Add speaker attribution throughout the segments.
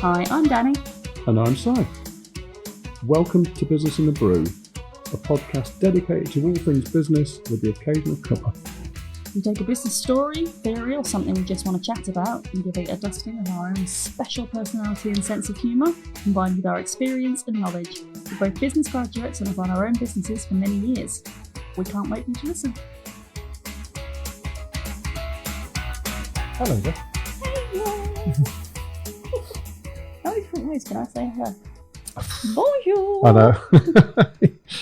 Speaker 1: Hi, I'm Dani.
Speaker 2: And I'm Si. Welcome to Business in the Brew, a podcast dedicated to all things business with the occasional cuppa.
Speaker 1: We take a business story, theory, or something we just want to chat about and give it a dusting of our own special personality and sense of humour, combined with our experience and knowledge. We're both business graduates and have run our own businesses for many years. We can't wait for you to listen.
Speaker 2: Hello there.
Speaker 1: Hello. How many different ways can I say hello? Bonjour.
Speaker 2: I know.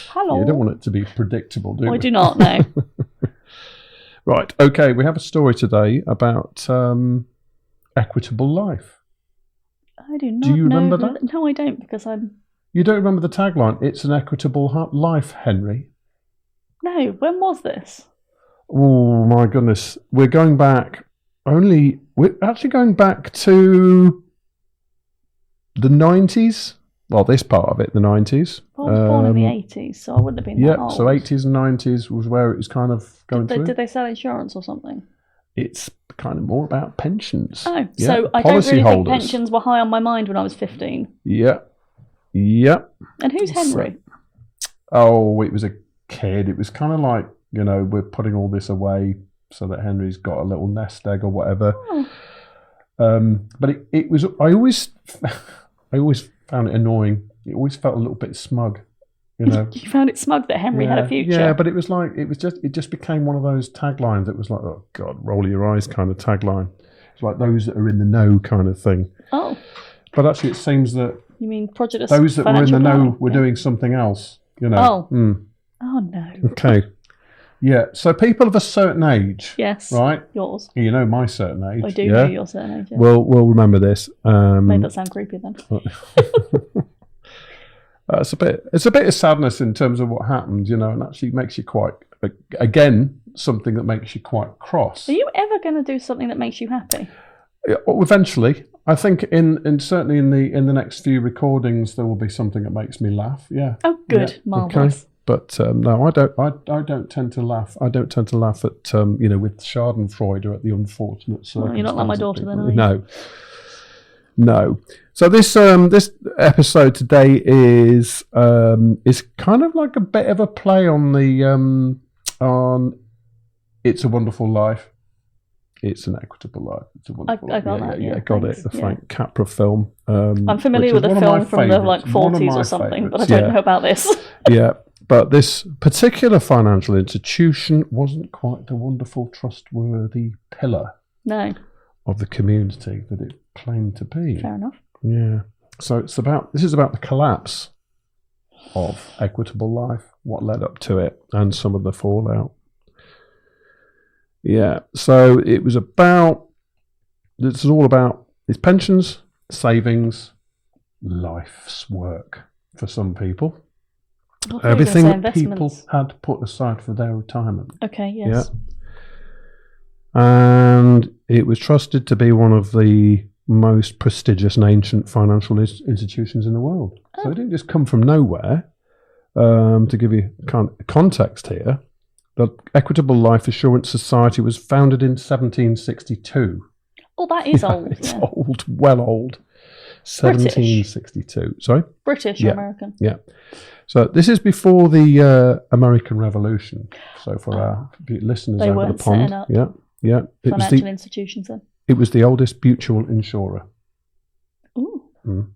Speaker 1: Hello.
Speaker 2: You don't want it to be predictable, do you?
Speaker 1: I do not know.
Speaker 2: Right, okay, we have a story today about Equitable Life.
Speaker 1: I do not
Speaker 2: Do you
Speaker 1: know
Speaker 2: remember
Speaker 1: who-
Speaker 2: that?
Speaker 1: No, I don't, because I'm...
Speaker 2: You don't remember the tagline, "It's an Equitable Life, Henry"?
Speaker 1: No, when was this?
Speaker 2: Oh, my goodness. We're actually going back to the 90s. Well, this part of it, the 90s.
Speaker 1: I was born in the 80s, so I wouldn't have been that old.
Speaker 2: So 80s and 90s was where it was kind of going through.
Speaker 1: Did they sell insurance or something?
Speaker 2: It's kind of more about pensions.
Speaker 1: Oh, so I don't really think
Speaker 2: Policyholders.
Speaker 1: pensions were high on my mind when I was 15.
Speaker 2: Yeah.
Speaker 1: And who's Henry?
Speaker 2: Oh, it was a kid. It was kind of like, we're putting all this away so that Henry's got a little nest egg or whatever.
Speaker 1: Oh.
Speaker 2: But it was, I always found it annoying. It always felt a little bit smug,
Speaker 1: You found it smug that Henry had a future?
Speaker 2: Yeah, but it just became one of those taglines that was like, oh God, roll your eyes kind of tagline. It's like those that are in the know kind of thing.
Speaker 1: Oh.
Speaker 2: But actually it seems that
Speaker 1: You mean prejudice?
Speaker 2: those that were in the
Speaker 1: financial
Speaker 2: know
Speaker 1: planning?
Speaker 2: were doing something else,
Speaker 1: Oh.
Speaker 2: Mm.
Speaker 1: Oh, no.
Speaker 2: Okay. Yeah, so people of a certain age,
Speaker 1: Yes.
Speaker 2: right?
Speaker 1: Yours.
Speaker 2: You know my certain age.
Speaker 1: I do
Speaker 2: yeah?
Speaker 1: know your certain age. Yeah.
Speaker 2: We'll remember this.
Speaker 1: Made that sound creepy then.
Speaker 2: It's a bit of sadness in terms of what happened, and actually makes you quite, again, something that makes you quite cross.
Speaker 1: Are you ever going to do something that makes you happy?
Speaker 2: Eventually, I think certainly in the next few recordings there will be something that makes me laugh. Yeah.
Speaker 1: Oh, good,
Speaker 2: Yeah.
Speaker 1: marvelous.
Speaker 2: Okay. But no, I don't tend to laugh. I don't tend to laugh at with Schadenfreude or at the unfortunate circumstances.
Speaker 1: Well, you're not like my daughter then, are you?
Speaker 2: No. So this episode today is kind of like a bit of a play on the on It's a Wonderful Life. It's an Equitable Life. It's a Wonderful Life.
Speaker 1: I got that. Yeah,
Speaker 2: got
Speaker 1: thanks.
Speaker 2: it. The Frank Capra film.
Speaker 1: I'm familiar with a film from the 40s or something, but I don't know about this.
Speaker 2: Yeah. But this particular financial institution wasn't quite the wonderful, trustworthy pillar
Speaker 1: No.
Speaker 2: of the community that it claimed to be.
Speaker 1: Fair enough.
Speaker 2: Yeah. So this is about the collapse of Equitable Life, what led up to it, and some of the fallout. Yeah. So this is all about its pensions, savings, life's work for some people. Everything that people had put aside for their retirement.
Speaker 1: Okay, yes.
Speaker 2: Yeah. And it was trusted to be one of the most prestigious and ancient financial institutions in the world.
Speaker 1: Oh.
Speaker 2: So it didn't just come from nowhere. To give you context here, the Equitable Life Assurance Society was founded in 1762.
Speaker 1: Oh, that is old.
Speaker 2: It's old, well old. 1762. Sorry?
Speaker 1: British or American?
Speaker 2: Yeah. So this is before the American Revolution. So for our listeners
Speaker 1: They
Speaker 2: over
Speaker 1: weren't
Speaker 2: the pond,
Speaker 1: setting up
Speaker 2: yeah,
Speaker 1: financial institutions then.
Speaker 2: it was the oldest mutual insurer.
Speaker 1: Ooh.
Speaker 2: Mm.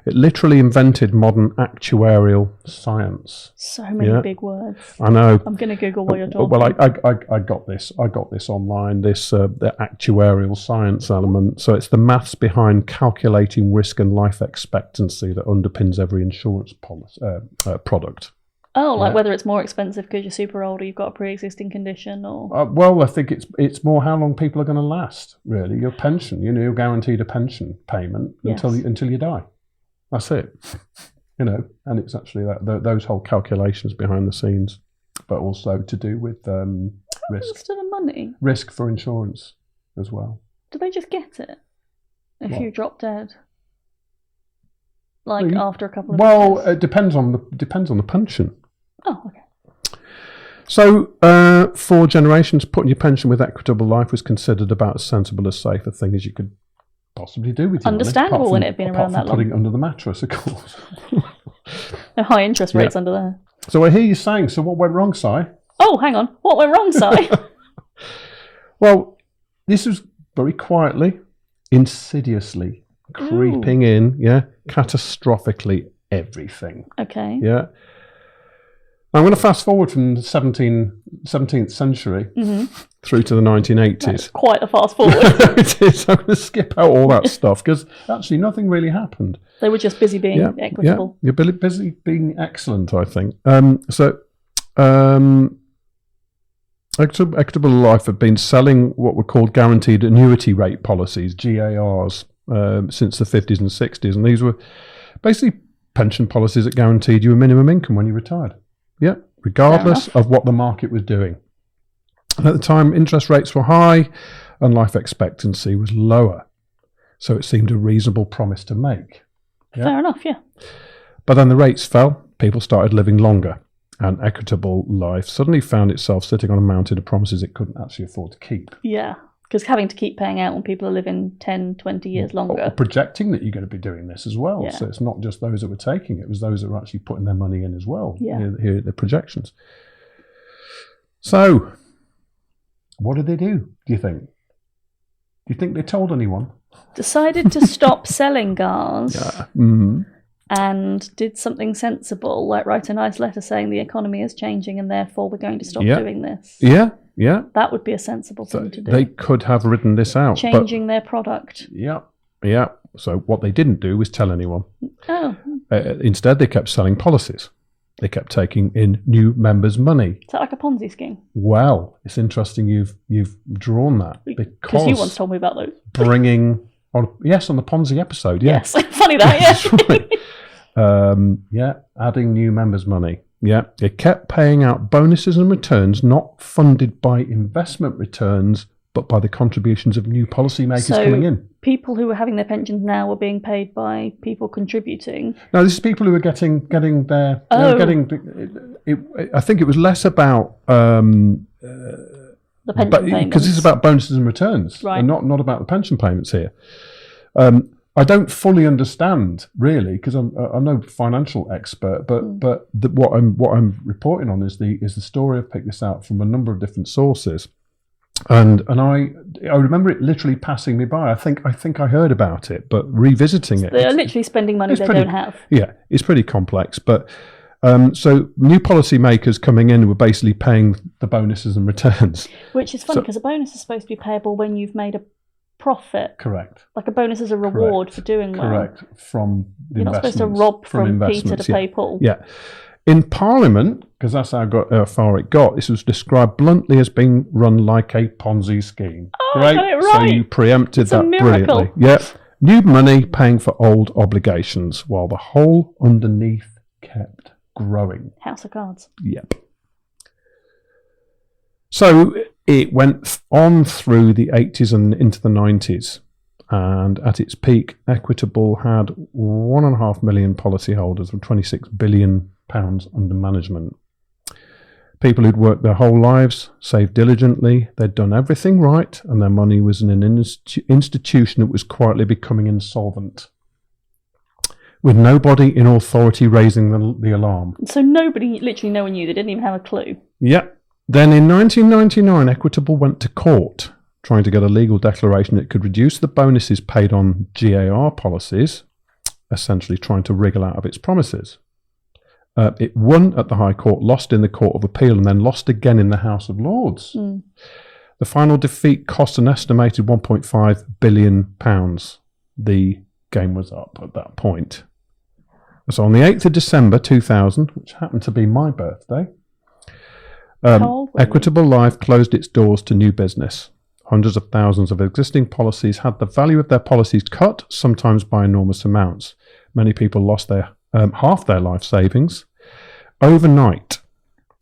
Speaker 2: It literally invented modern actuarial science.
Speaker 1: So many big words.
Speaker 2: I know.
Speaker 1: I'm going to Google what you're talking.
Speaker 2: Well, I got this. I got this online. The actuarial science element. So it's the maths behind calculating risk and life expectancy that underpins every insurance policy product.
Speaker 1: Oh, like whether it's more expensive because you're super old or you've got a pre-existing condition, or
Speaker 2: well, I think it's more how long people are going to last. Really, your pension. You're guaranteed a pension payment until you die. That's it. And it's actually those whole calculations behind the scenes, but also to do with risk.
Speaker 1: To the money.
Speaker 2: Risk for insurance as well.
Speaker 1: Do they just get it if you drop dead? Like after a couple of years?
Speaker 2: Well, it depends on the pension.
Speaker 1: Oh, okay.
Speaker 2: So, for generations, putting your pension with Equitable Life was considered about as sensible, as safe a thing as you could possibly do with your
Speaker 1: understandable
Speaker 2: money,
Speaker 1: when it had been around that long.
Speaker 2: Putting it under the mattress, of course.
Speaker 1: No high interest rates under there.
Speaker 2: So I hear you saying, so what went wrong, Si?
Speaker 1: Oh, hang on. What went wrong, Si?
Speaker 2: Well, this was very quietly, insidiously creeping in, catastrophically everything.
Speaker 1: Okay.
Speaker 2: Yeah. I'm going to fast forward from the 17th century through to the 1980s.
Speaker 1: That's quite a fast forward.
Speaker 2: It is. I'm going to skip out all that stuff because actually nothing really happened.
Speaker 1: They were just busy being equitable.
Speaker 2: Yeah, you're busy being excellent, I think. Equitable Life have been selling what were called guaranteed annuity rate policies, GARs, since the 50s and 60s. And these were basically pension policies that guaranteed you a minimum income when you retired. Yeah, regardless of what the market was doing. And at the time, interest rates were high and life expectancy was lower. So it seemed a reasonable promise to make. Yeah?
Speaker 1: Fair enough, yeah.
Speaker 2: But then the rates fell, people started living longer, and Equitable Life suddenly found itself sitting on a mountain of promises it couldn't actually afford to keep.
Speaker 1: Yeah, because having to keep paying out when people are living 10, 20 years longer.
Speaker 2: Or projecting that you're going to be doing this as well.
Speaker 1: Yeah.
Speaker 2: So it's not just those that were taking it, it was those that were actually putting their money in as well.
Speaker 1: Yeah.
Speaker 2: Here are the projections. So, what did they do you think? Do you think they told anyone?
Speaker 1: Decided to stop selling GARs.
Speaker 2: Yeah. Mm-hmm.
Speaker 1: And did something sensible, like write a nice letter saying the economy is changing and therefore we're going to stop doing this.
Speaker 2: Yeah, yeah.
Speaker 1: That would be a sensible thing to do.
Speaker 2: They could have written this out.
Speaker 1: Changing their product.
Speaker 2: Yeah, yeah. So what they didn't do was tell anyone.
Speaker 1: Oh.
Speaker 2: Instead, they kept selling policies. They kept taking in new members' money.
Speaker 1: Is that like a Ponzi scheme?
Speaker 2: Well, it's interesting you've drawn that.
Speaker 1: Because you once told me about those.
Speaker 2: Bringing... on the Ponzi episode, yeah.
Speaker 1: Yes, funny that, yeah.
Speaker 2: That's right. Adding new members' money. Yeah, it kept paying out bonuses and returns not funded by investment returns, but by the contributions of new policymakers coming in.
Speaker 1: People who were having their pensions now were being paid by people contributing.
Speaker 2: No, this is people who were getting their.
Speaker 1: Oh.
Speaker 2: I think it was less about.
Speaker 1: The pension payments.
Speaker 2: Because this is about bonuses and returns,
Speaker 1: right.
Speaker 2: And not about the pension payments here. I don't fully understand, really, because I'm no financial expert, but what I'm reporting on is the story. I've picked this out from a number of different sources, and I remember it literally passing me by. I think I heard about it, but revisiting it,
Speaker 1: they're literally spending money they don't have.
Speaker 2: Yeah, it's pretty complex, but. So new policymakers coming in were basically paying the bonuses and returns.
Speaker 1: Which is funny because a bonus is supposed to be payable when you've made a profit.
Speaker 2: Correct.
Speaker 1: Like a bonus is a reward for doing well.
Speaker 2: Correct. From the
Speaker 1: You're not supposed to rob from Peter to pay Paul.
Speaker 2: Yeah. In Parliament, because that's how far it got, this was described bluntly as being run like a Ponzi scheme.
Speaker 1: Oh, I got it right.
Speaker 2: So you preempted that brilliantly. Yeah. New money paying for old obligations while the hole underneath kept growing.
Speaker 1: House of Cards.
Speaker 2: Yep. So it went on through the 80s and into the 90s. And at its peak, Equitable had 1.5 million policyholders with £26 billion under management. People who'd worked their whole lives, saved diligently, they'd done everything right, and their money was in an institution that was quietly becoming insolvent, with nobody in authority raising the alarm.
Speaker 1: So literally no one knew. They didn't even have a clue.
Speaker 2: Yeah. Then in 1999, Equitable went to court, trying to get a legal declaration that could reduce the bonuses paid on GAR policies, essentially trying to wriggle out of its promises. It won at the High Court, lost in the Court of Appeal, and then lost again in the House of Lords. Mm. The final defeat cost an estimated £1.5 billion. The game was up at that point. So on the 8th of December 2000, which happened to be my birthday, Equitable Life closed its doors to new business. Hundreds of thousands of existing policies had the value of their policies cut, sometimes by enormous amounts. Many people lost their half their life savings overnight.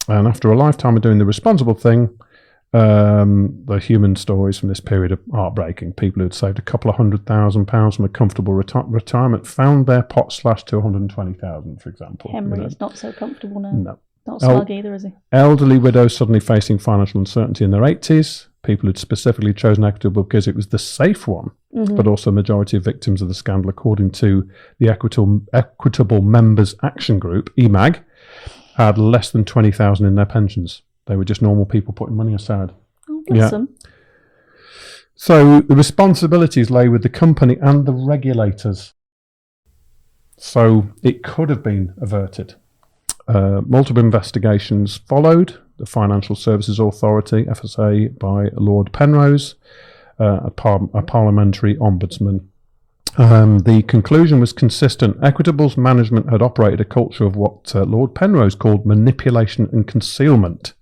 Speaker 2: And after a lifetime of doing the responsible thing, the human stories from this period are heartbreaking. People who had saved a couple of £100,000 from a comfortable retirement found their pot slashed to 120,000, for example.
Speaker 1: Henry is not so comfortable now.
Speaker 2: No.
Speaker 1: Not smug either, is he?
Speaker 2: Elderly widows suddenly facing financial uncertainty in their 80s. People who'd specifically chosen Equitable because it was the safe one but also a majority of victims of the scandal, according to the Equitable Members Action Group, EMAG, had less than 20,000 in their pensions. They were just normal people putting money aside.
Speaker 1: Oh, bless them.
Speaker 2: So the responsibilities lay with the company and the regulators. So it could have been averted. Multiple investigations followed. The Financial Services Authority, FSA, by Lord Penrose, a parliamentary ombudsman. The conclusion was consistent. Equitable's management had operated a culture of what Lord Penrose called manipulation and concealment.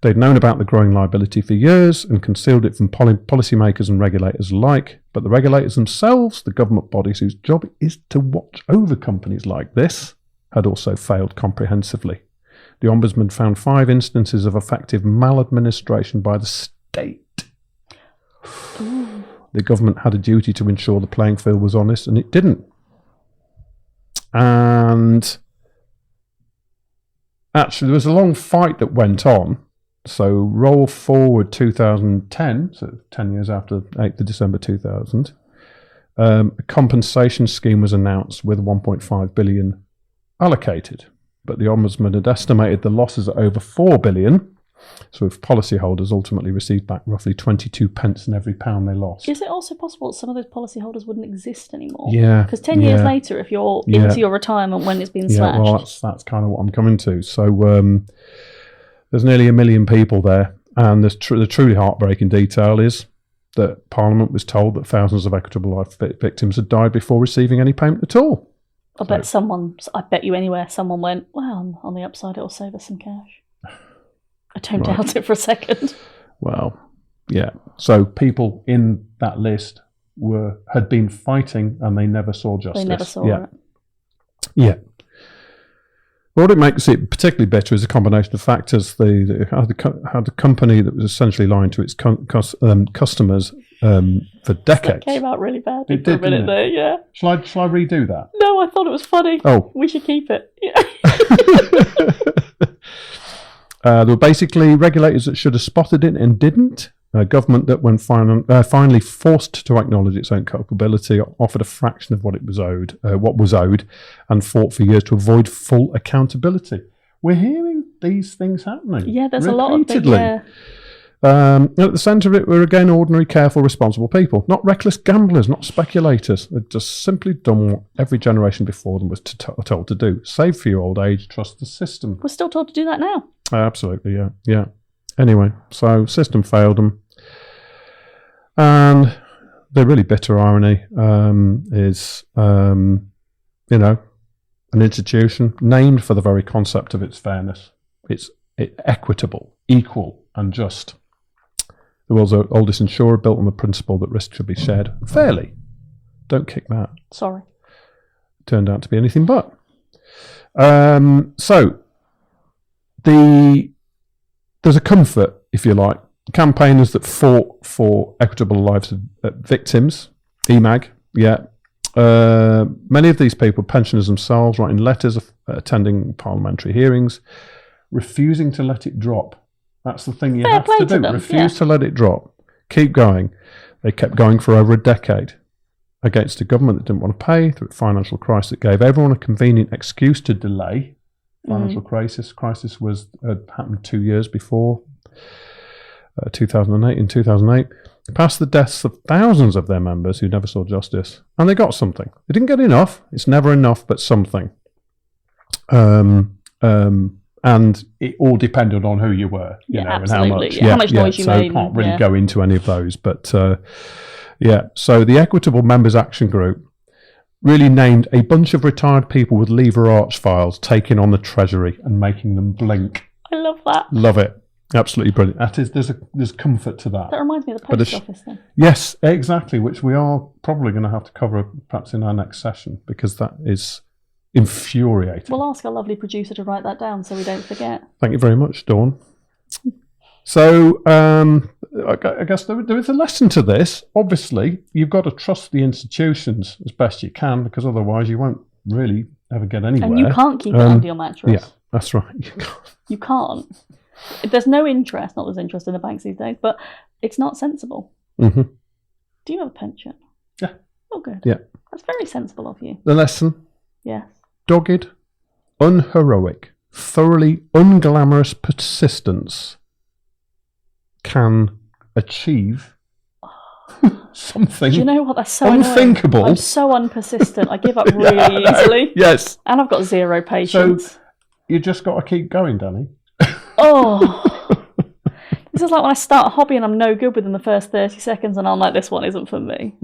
Speaker 2: They'd known about the growing liability for years and concealed it from policymakers and regulators alike, but the regulators themselves, the government bodies whose job is to watch over companies like this, had also failed comprehensively. The Ombudsman found 5 instances of effective maladministration by the state.
Speaker 1: Ooh.
Speaker 2: The government had a duty to ensure the playing field was honest, and it didn't. And actually, there was a long fight that went on. So roll forward 2010, so 10 years after 8th of December 2000, a compensation scheme was announced with 1.5 billion allocated. But the Ombudsman had estimated the losses at over 4 billion. So if policyholders ultimately received back roughly 22 pence in every pound they lost.
Speaker 1: Is it also possible that some of those policyholders wouldn't exist anymore?
Speaker 2: Yeah.
Speaker 1: Because 10 years later, if you're into your retirement when it's been slashed.
Speaker 2: Yeah, well, that's kind of what I'm coming to. So there's nearly 1 million people there. And the truly heartbreaking detail is that Parliament was told that thousands of Equitable Life victims had died before receiving any payment at all.
Speaker 1: I bet you anywhere someone went, well, on the upside it'll save us some cash. I don't doubt it for a second.
Speaker 2: Well, yeah. So people in that list had been fighting and they never saw justice.
Speaker 1: They never saw it.
Speaker 2: Yeah. What it makes it particularly bitter is a combination of factors. How the company that was essentially lying to its customers for decades.
Speaker 1: That came out really badly
Speaker 2: it
Speaker 1: for
Speaker 2: did,
Speaker 1: a minute there, yeah.
Speaker 2: Shall I redo that?
Speaker 1: No, I thought it was funny.
Speaker 2: Oh.
Speaker 1: We should keep it. Yeah.
Speaker 2: There were basically regulators that should have spotted it and didn't. A government that, when finally forced to acknowledge its own culpability, offered a fraction of what was owed, and fought for years to avoid full accountability. We're hearing these things happening.
Speaker 1: Yeah, there's
Speaker 2: repeatedly.
Speaker 1: a lot of things.
Speaker 2: At the centre of it were again ordinary, careful, responsible people, not reckless gamblers, not speculators. They'd just simply done what every generation before them was told to do: save for your old age, trust the system.
Speaker 1: We're still told to do that now.
Speaker 2: Absolutely, yeah. Anyway, so system failed them. And the really bitter irony is, an institution named for the very concept of its fairness. It's equitable, equal, and just. The world's oldest insurer, built on the principle that risk should be shared fairly. Don't kick that.
Speaker 1: Sorry.
Speaker 2: Turned out to be anything but. There's a comfort, if you like. Campaigners that fought for equitable lives of victims, EMAG, many of these people, pensioners themselves, writing letters, attending parliamentary hearings, refusing to let it drop. That's the thing you have to do. Refuse to let it drop. Keep going. They kept going for over a decade against a government that didn't want to pay, through a financial crisis that gave everyone a convenient excuse to delay. Financial crisis happened 2 years before, 2008. In 2008, past the deaths of thousands of their members who never saw justice, and they got something. They didn't get enough. It's never enough, but something. And it all depended on who you were, you know, and how much.
Speaker 1: How much noise you made.
Speaker 2: So I can't really go into any of those, but So the Equitable Members Action Group really named a bunch of retired people with lever arch files, taking on the Treasury and making them blink.
Speaker 1: I love that.
Speaker 2: Love it. Absolutely brilliant. That is, there's comfort to that.
Speaker 1: That reminds me of the post office thing.
Speaker 2: Yes, exactly, which we are probably going to have to cover perhaps in our next session, because that is infuriating.
Speaker 1: We'll ask our lovely producer to write that down so we don't forget.
Speaker 2: Thank you very much, Dawn. So I guess there is a lesson to this. Obviously, you've got to trust the institutions as best you can, because otherwise you won't really ever get anywhere.
Speaker 1: And you can't keep it under your mattress.
Speaker 2: Yeah, that's right.
Speaker 1: You can't. There's no interest, not there's interest in the banks these days, but it's not sensible.
Speaker 2: Mm-hmm.
Speaker 1: Do you have a pension?
Speaker 2: Yeah.
Speaker 1: Oh, good.
Speaker 2: Yeah.
Speaker 1: That's very sensible of you.
Speaker 2: The lesson?
Speaker 1: Yes.
Speaker 2: Dogged, unheroic, thoroughly unglamorous persistence can achieve something.
Speaker 1: Do you know what? That's so
Speaker 2: unthinkable.
Speaker 1: Annoying. I'm so unpersistent. I give up really easily.
Speaker 2: Yes.
Speaker 1: And I've got zero patience.
Speaker 2: So you just got to keep going, Dani.
Speaker 1: Oh. This is like when I start a hobby and I'm no good within the first 30 seconds and I'm like, this one isn't for me.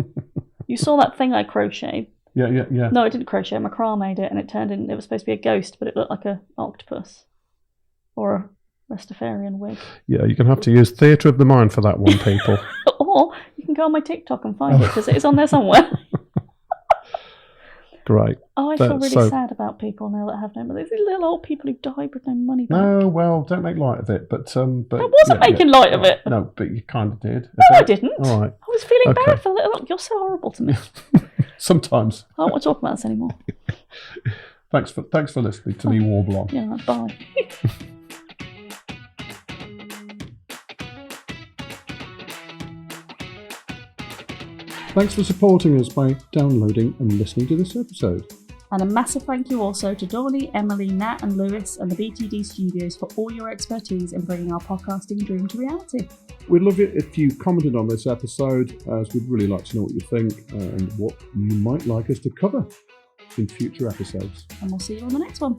Speaker 1: You saw that thing I crocheted?
Speaker 2: Yeah.
Speaker 1: No, I didn't crochet. My Makram made it and it was supposed to be a ghost, but it looked like an octopus. Or a Rastafarian wig.
Speaker 2: Yeah, you're going to have to use theatre of the mind for that one, people.
Speaker 1: Or you can go on my TikTok and find it because it is on there somewhere.
Speaker 2: Great.
Speaker 1: Oh, I feel really sad about people now that have no money. These little old people who died with no money back.
Speaker 2: No, well, don't make light of it. But I
Speaker 1: wasn't making light of it.
Speaker 2: No, but you kind of did.
Speaker 1: No, I didn't.
Speaker 2: All right.
Speaker 1: I was feeling bad for little. You're so horrible to me.
Speaker 2: Sometimes.
Speaker 1: I don't want to talk about this anymore.
Speaker 2: Thanks for listening to me warble on.
Speaker 1: Yeah, bye.
Speaker 2: Thanks for supporting us by downloading and listening to this episode.
Speaker 1: And a massive thank you also to Dolly, Emily, Nat and Lewis and the BTD Studios for all your expertise in bringing our podcasting dream to reality.
Speaker 2: We'd love it if you commented on this episode, as we'd really like to know what you think and what you might like us to cover in future episodes.
Speaker 1: And we'll see you on the next one.